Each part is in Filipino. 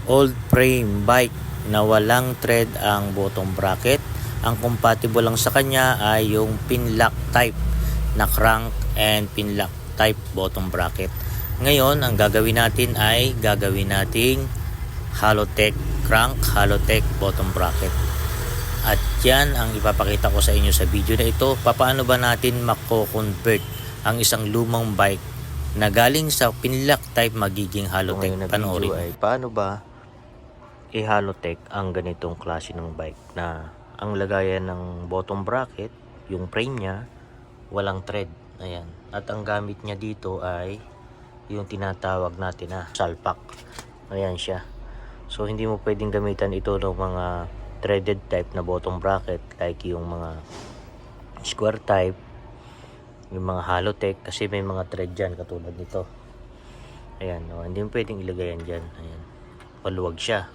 old frame bike na walang thread ang bottom bracket. Ang compatible lang sa kanya ay yung pin lock type na crank and pin lock type bottom bracket. Ngayon, ang gagawin natin ay gagawin nating Halotech crank, Halotech bottom bracket. At yan ang ipapakita ko sa inyo sa video na ito. Paano ba natin mako-convert ang isang lumang bike na galing sa pin lock type magiging Halotech? Panoorin ay paano ba i-Halotech ang ganitong klase ng bike na ang lagayan ng bottom bracket, yung frame niya, walang thread. Ayan. At ang gamit niya dito ay yung tinatawag natin na salpak. Ayan siya. So hindi mo pwedeng gamitan ito ng mga threaded type na bottom bracket like yung mga square type, yung mga Halotech, kasi may mga thread dyan katulad nito. Ayan, no? Hindi mo pwedeng ilagay yan dyan. Ayan. Paluwag siya.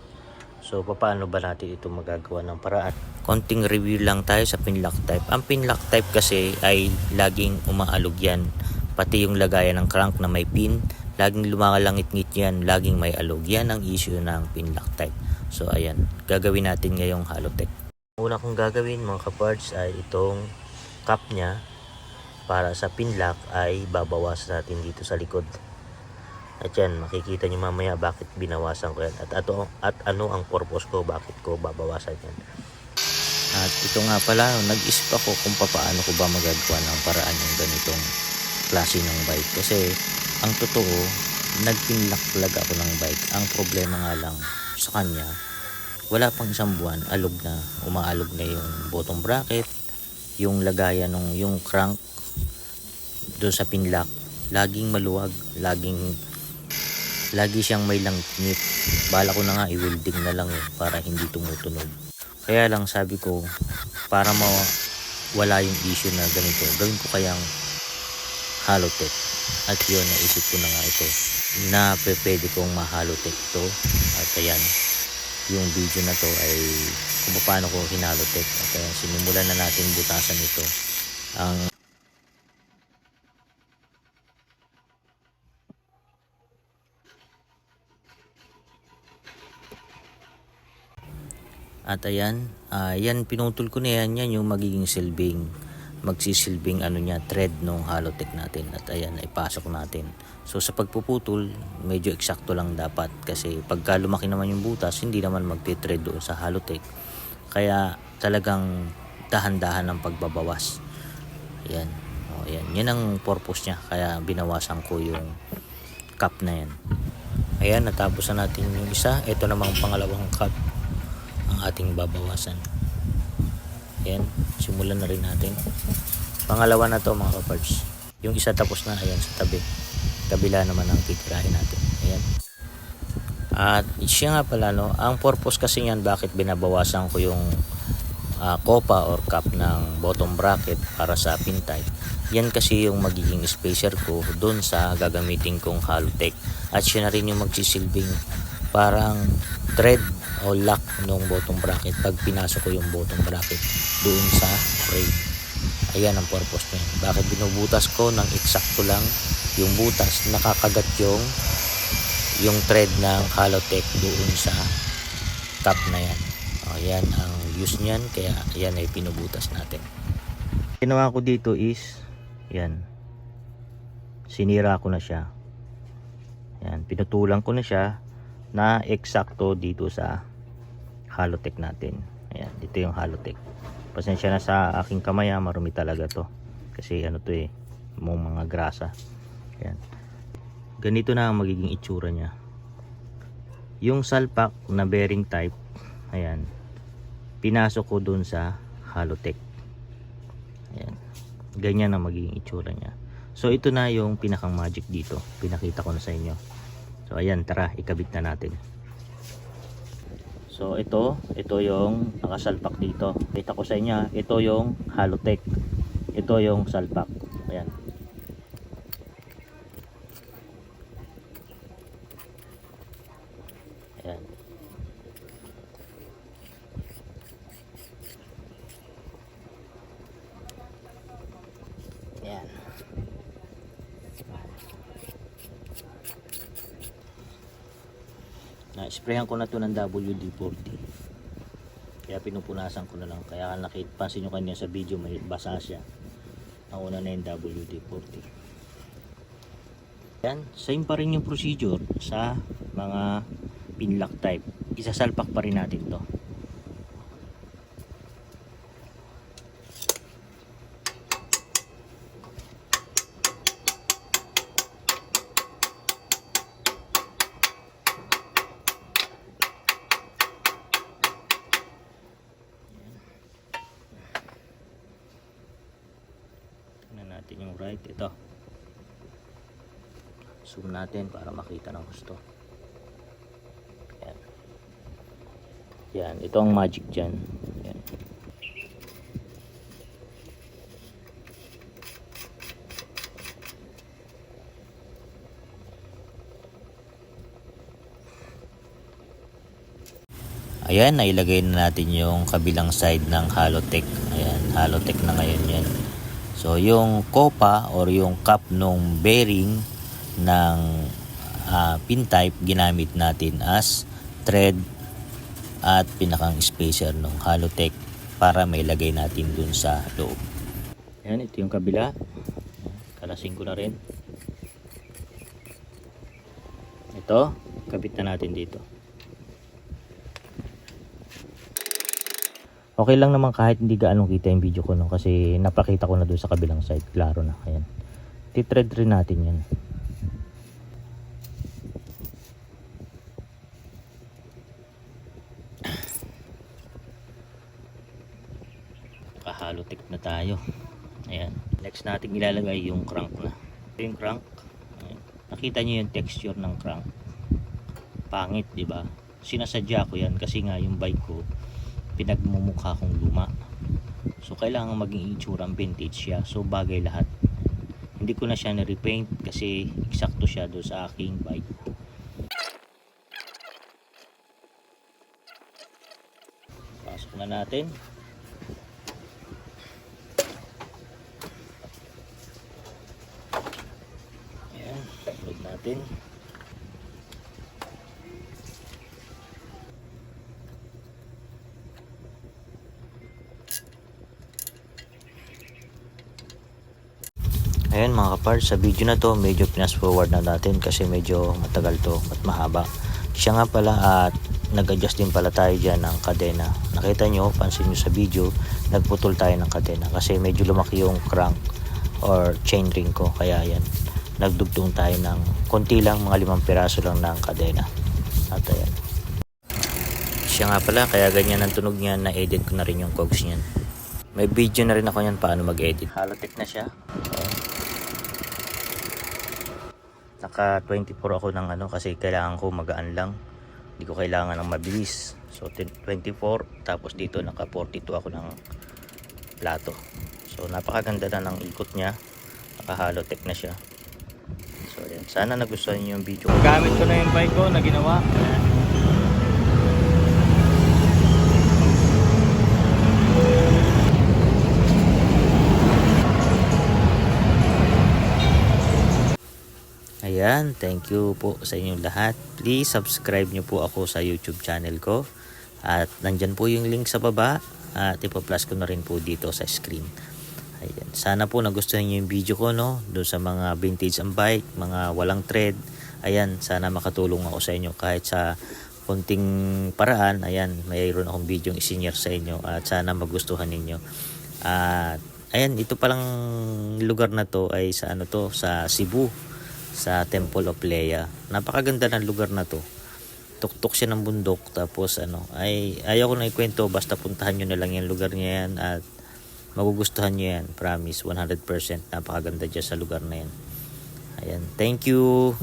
So paano ba natin ito magagawa ng paraan? Konting review lang tayo sa pin lock type. Ang pin lock type kasi ay laging umaalog yan. Pati yung lagayan ng crank na may pin, laging lumakalangit-ngit yan, laging may alog. Yan ang issue ng pin lock type. So ayan, gagawin natin ngayong Halotech. Una kong gagawin mga kaparts ay itong cap nya para sa pin lock ay babawasan natin dito sa likod. At yan, makikita nyo mamaya bakit binawasan ko yan at ano ang purpose ko, bakit ko babawasan yan. At ito nga pala, nag-isip ako kung paano ko ba magagawa ng paraan yung ganitong klase ng bike. Kasi ang totoo, nagpinlock talaga ako ng bike. Ang problema nga lang sa kanya, wala pang isang buwan, alog na, umaalog na yung bottom bracket, yung lagayan ng yung crank doon sa pinlock, laging maluwag, lagi siyang may langit. Bala ko na nga i-welding na lang para hindi tumutunog. Kaya lang sabi ko, para wala yung issue na ganito, gawin ko kayang Halotech. At yun, naisip ko na nga ito na pwede kong ma-Halotech to. At ayan, yung video na to ay kung paano ko hinalotech. At ayan, sinimulan na natin butasan ito. At ayan, yan pinutol ko na yan yung magiging magsisilbing ano niya, thread nung Halotech natin. At ayan, ipasok natin. So sa pagpuputol, medyo eksakto lang dapat kasi pagka lumaki naman yung butas, hindi naman magti-thread doon sa Halotech. Kaya talagang dahan-dahan ng pagbabawas. Ayan. O, ayan. Yan ang purpose niya. Kaya binawasan ko yung cap na yan. Ayan, natapos na natin yung isa. Ito namang pangalawang cap ang ating babawasan. Ayan, simulan na rin natin. Pangalawa na to mga kaparts. Yung isa tapos na, ayan sa tabi. Kabila naman ang titirahin natin. Ayan. At siya nga pala, no, ang purpose kasi yan, bakit binabawasan ko yung kopa or cap ng bottom bracket para sa pin type. Yan kasi yung magiging spacer ko doon sa gagamitin kong Halotech. At siya na rin yung magsisilbing parang thread o lock ng bottom bracket pag pinasok ko yung bottom bracket doon sa frame. Ayan ang purpose niya. Bakit binubutas ko ng eksakto lang yung butas, nakakagat yung thread ng Halotech doon sa cap na yan. Ayan ang use niyan, kaya ayan ay pinubutas natin. Ginawa ko dito is yan, sinira ko na siya. Yan, pinutulan ko na siya na eksakto dito sa Halotech natin. Ayan, dito yung Halotech. Pasensya na sa aking kamay, marumi talaga to kasi ano to mga grasa. Ayan, ganito na ang magiging itsura nya. Yung salpak na bearing type, ayan, pinasok ko dun sa Halotech. Ayan, ganyan ang magiging itsura nya. So ito na yung pinakang magic dito, pinakita ko na sa inyo. So ayan, tara ikabit na natin. So ito yung nakasalpak dito. Kita ko sa inyo, ito yung Halotech. Ito yung salpak. Ayan. Ayan. Ayan. Sprayan ko na to ng WD-40. Kaya pinupunasan ko na lang. Kaya pansin nyo kanina sa video, may basa siya. Nauna na yung WD-40. Yan, same pa rin yung procedure sa mga pinlock type. Isasalpak pa rin natin to. Natin yung right, ito zoom natin para makita ng gusto. Yan, ito ang magic dyan. Yan. Ayan, nailagay na natin yung kabilang side ng Halotech. Ayan, Halotech na ngayon yan. So yung kopa or yung cap nung bearing ng pin type ginamit natin as thread at pinakang spacer ng Halotech para may lagay natin dun sa loob. Ayan, ito yung kabila. Kalasing ko na rin. Ito, kabit na natin dito. Okay lang naman kahit hindi gaano kita yung video ko, no? Kasi napakita ko na doon sa kabilang side. Klaro na. Ayan. Titread rin natin yan. Naka-Halotech na tayo. Ayan. Next natin ilalagay yung crank na. Ito yung crank. Ayan. Nakita nyo yung texture ng crank. Pangit, diba? Sinasadya ko yan kasi nga yung bike ko pinagmumukha kong luma. So kailangan maging itsurang vintage siya. So bagay lahat. Hindi ko na siya na-repaint kasi eksakto siya doon sa aking bike. Pasok na natin. Ayan, load natin. Ayan mga kaparts, sa video na to medyo pinas forward na natin kasi medyo matagal to at mahaba. Siya nga pala at nag-adjust din pala tayo dyan ng kadena. Nakita nyo, pansin nyo sa video, nagputol tayo ng kadena kasi medyo lumaki yung crank or chain ring ko. Kaya yan, nagdugtong tayo ng konti lang, mga 5 piraso lang ng kadena. At ayan. Siya nga pala, kaya ganyan ang tunog niya, na-edit ko na rin yung cogs niyan. May video na rin ako niyan paano mag-edit. Halotech na siya. Naka 24 ako ng kasi kailangan ko magaan lang. Hindi ko kailangan ng mabilis. So 24, tapos dito naka 42 ako ng plato. So napakaganda na ng ikot niya. Naka Halotech na siya. So yan. Sana nagustuhan niyo yung video. Gamit ko na yung bike ko na ginawa. Ayan, thank you po sa inyong lahat. Please subscribe nyo po ako sa YouTube channel ko. At nandyan po yung link sa baba. At ipa-plus ko na rin po dito sa screen. Ayan. Sana po nagustuhan nyo yung video ko, no? Doon sa mga vintage ang bike, mga walang thread. Ayan, sana makatulong ako sa inyo kahit sa konting paraan. Ayan, mayroon akong video yung isinyer sa inyo. At sana magustuhan ninyo. At ayan, ito palang lugar na to ay sa sa Cebu. Sa Temple of Lea. Napakaganda ng lugar na to. Tuktok siya ng bundok. Tapos ay ayaw ko na ikwento. Basta puntahan nyo na lang yung lugar niya yan. At magugustuhan nyo yan. Promise, 100%. Napakaganda dyan sa lugar na yan. Ayan. Thank you.